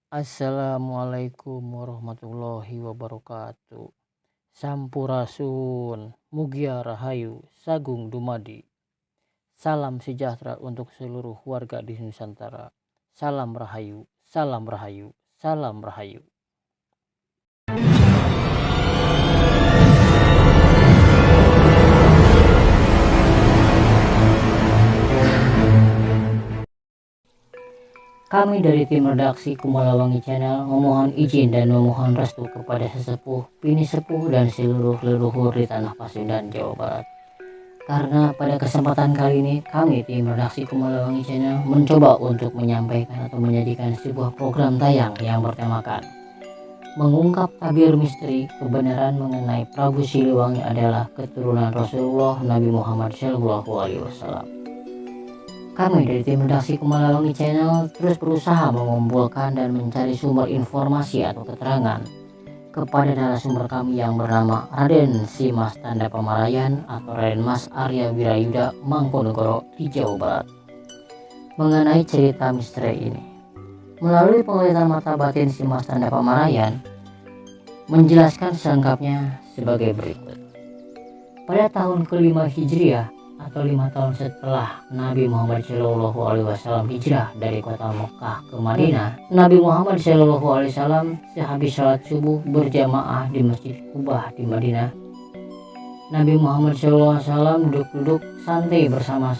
Assalamualaikum warahmatullahi wabarakatuh. Sampurasun, Mugia Rahayu, Sagung Dumadi. Salam sejahtera untuk seluruh warga di Nusantara. Salam Rahayu, salam Rahayu, salam Rahayu. Kami dari tim redaksi Kumalawangi Channel memohon izin dan memohon restu kepada sesepuh, bini sepuh dan seluruh leluhur di tanah Pasundan, Jawa Barat. Karena pada kesempatan kali ini kami tim redaksi Kumalawangi Channel mencoba untuk menyampaikan atau menjadikan sebuah program tayang yang bertemakan mengungkap tabir misteri kebenaran mengenai Prabu Siliwangi adalah keturunan Rasulullah Nabi Muhammad SAW. Kami dari tim redaksi Kumalawangi Channel terus berusaha mengumpulkan dan mencari sumber informasi atau keterangan kepada narasumber kami yang bernama Raden Simas Tanda Pamarayan atau Raden Mas Arya Wirayuda Mangkunegoro di Jawa Barat mengenai cerita misteri ini. Melalui penglihatan mata batin Simas Tanda Pamarayan menjelaskan selengkapnya sebagai berikut. Pada tahun ke-5 Hijriah atau 5 tahun setelah Nabi Muhammad SAW hijrah dari kota Mekah ke Madinah, Nabi Muhammad SAW sehabis sholat subuh berjamaah di Masjid Qubah di Madinah. Nabi Muhammad SAW duduk-duduk santai bersama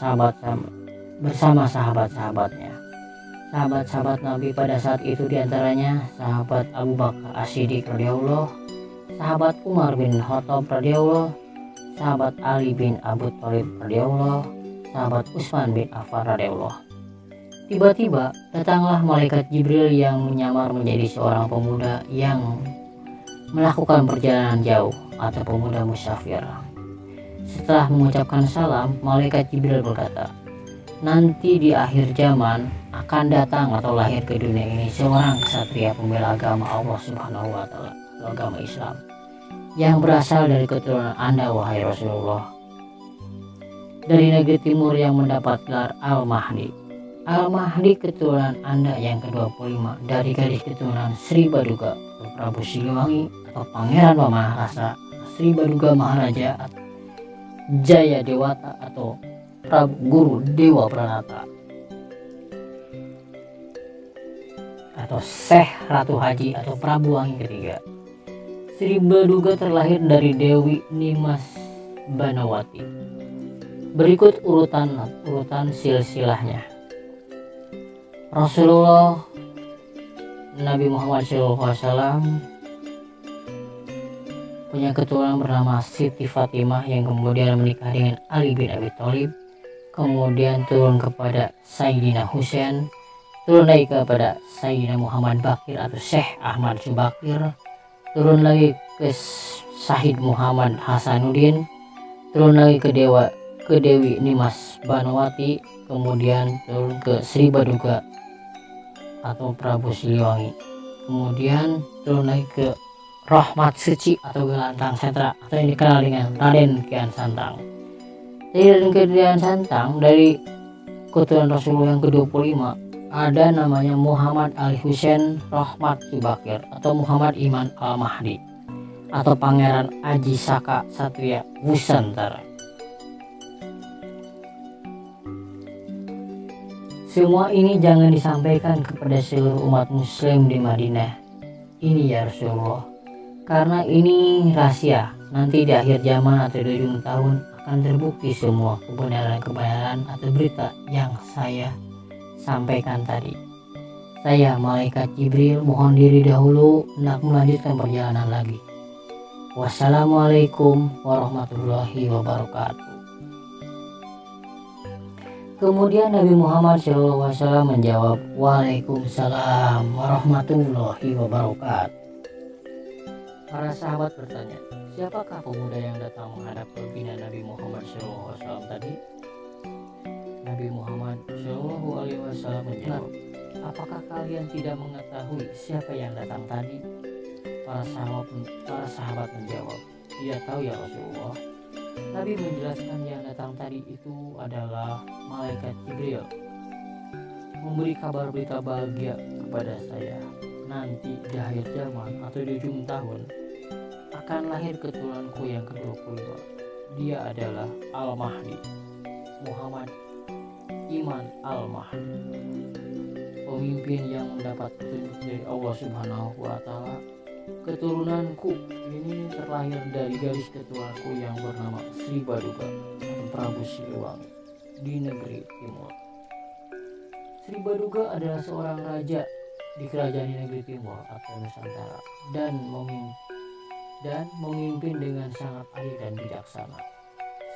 sahabat-sahabatnya. Sahabat-sahabat Nabi pada saat itu diantaranya sahabat Abu Bakar As-Siddiq radhiyallahu, sahabat Umar bin Khattab radhiyallahu, sahabat Ali bin Abu Thalib radhiyallahu, sahabat Utsman bin Affan radhiyallahu. Tiba-tiba datanglah malaikat Jibril yang menyamar menjadi seorang pemuda yang melakukan perjalanan jauh atau pemuda musafir. Setelah mengucapkan salam, malaikat Jibril berkata, nanti di akhir zaman akan datang atau lahir ke dunia ini seorang ksatria pembela agama Allah Subhanahu wa Ta'ala, agama Islam, yang berasal dari keturunan Anda wahai Rasulullah, dari negeri timur yang mendapat gelar Al-Mahdi. Al-Mahdi keturunan Anda yang ke-25 dari garis keturunan Sri Baduga Prabu Siliwangi atau Pangeran Maharasa Sri Baduga Maharaja Jaya Dewata atau Prabu Guru Dewa Pranata atau Syekh Ratu Haji atau Prabu Wangi ketiga. Sri Baduga terlahir dari Dewi Nimas Banawati. Berikut urutan silsilahnya. Rasulullah Nabi Muhammad SAW punya keturunan bernama Siti Fatimah yang kemudian menikah dengan Ali bin Abi Thalib, kemudian turun kepada Sayyidina Husain, turun lagi kepada Sayyidina Muhammad Bakir atau Syekh Ahmad Subakir, turun lagi ke Syahid Muhammad Hasanuddin, turun lagi ke Dewi Nimas Banawati, kemudian turun ke Sri Baduga atau Prabu Siliwangi, kemudian turun lagi ke Rahmat Suci atau Gelantang Setra atau yang dikenal dengan Raden Kian Santang. Raden Kian Santang dari keturunan Rasulullah yang ke-25 ada namanya Muhammad Ali Husain Rahmat Subakir atau Muhammad Iman Al-Mahdi atau Pangeran Aji Saka Satria Wusantara. Semua ini jangan disampaikan kepada seluruh umat muslim di Madinah ini ya Rasulullah, karena ini rahasia. Nanti di akhir zaman atau di ujung tahun akan terbukti semua kebenaran-kebenaran atau berita yang saya sampaikan tadi. Saya malaikat Jibril mohon diri dahulu hendak melanjutkan perjalanan lagi. Wassalamualaikum warahmatullahi wabarakatuh. Kemudian Nabi Muhammad SAW menjawab, Waalaikumsalam warahmatullahi wabarakatuh. Para sahabat bertanya, siapakah pemuda yang datang menghadap pimpinan Nabi Muhammad SAW tadi? Nabi Muhammad SAW menjawab, apakah kalian tidak mengetahui siapa yang datang tadi? Para sahabat menjawab, tidak tahu ya Rasulullah. Nabi menjelaskan yang datang tadi itu adalah malaikat Jibril, memberi kabar berita bahagia kepada saya. nanti di akhir zaman atau di ujung tahun akan lahir keturunanku yang ke-25. Dia adalah Al-Mahdi, Muhammad Iman Al-Mahdi, pemimpin yang mendapat petunjuk dari Allah Subhanahu wa Ta'ala. Keturunanku ini terlahir dari garis keturunanku yang bernama Sri Baduga atau Prabu Siliwangi di negeri Timur. Sri Baduga adalah seorang raja di kerajaan negeri Timur atau Nusantara dan memimpin dengan sangat adil dan bijaksana.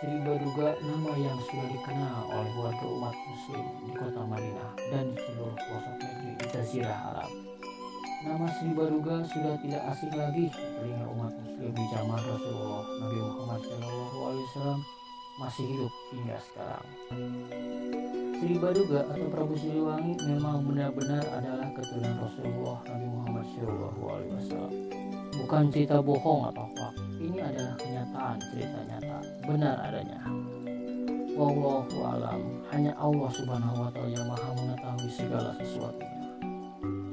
Sri Baduga nama yang sudah dikenal oleh warga umat muslim di kota Madinah dan di seluruh pelosok negeri di Jazirah Arab. Nama Sri Baduga sudah tidak asing lagi di telinga umat muslim di zaman Rasulullah Nabi Muhammad SAW masih hidup hingga sekarang. Sri Baduga atau Prabu Siliwangi memang benar-benar adalah keturunan Rasulullah Nabi Muhammad SAW. Bukan cerita bohong atau hoax. Ini adalah kenyataan, cerita nyata, benar adanya. Wallahu alam, hanya Allah Subhanahu wa Ta'ala yang Maha mengetahui segala sesuatunya.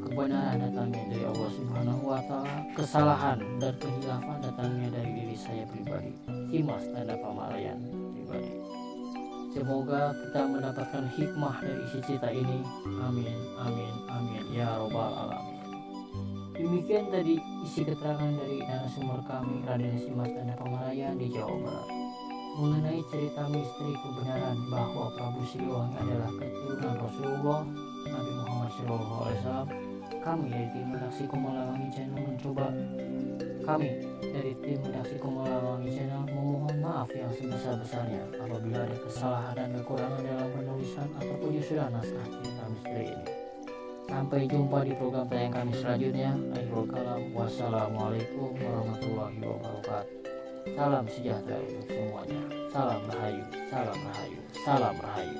Kebenaran datangnya dari Allah Subhanahu wa Ta'ala, kesalahan dan kehilafan datangnya dari diri saya pribadi. Simas tanda pamaraian pribadi. Semoga kita mendapatkan hikmah dari isi cerita ini. Amin, amin, amin ya robbal alamin. Demikian tadi isi keterangan dari narasumber kami, Raden Simas Tanda Pamaraian di Jawa Barat, mengenai cerita misteri kebenaran bahwa Prabu Siliwangi adalah keturunan Rasulullah Nabi Muhammad SAW. Kami dari tim Redaksi Komalawangi Channel memohon maaf yang sebesar-besarnya apabila ada kesalahan dan kekurangan dalam penulisan atau penyusunan naskah cerita misteri ini. Sampai jumpa di program tayang kami selanjutnya. Akhirul kalam, wassalamualaikum warahmatullahi wabarakatuh. Salam sejahtera untuk semuanya. Salam rahayu, salam rahayu, salam rahayu.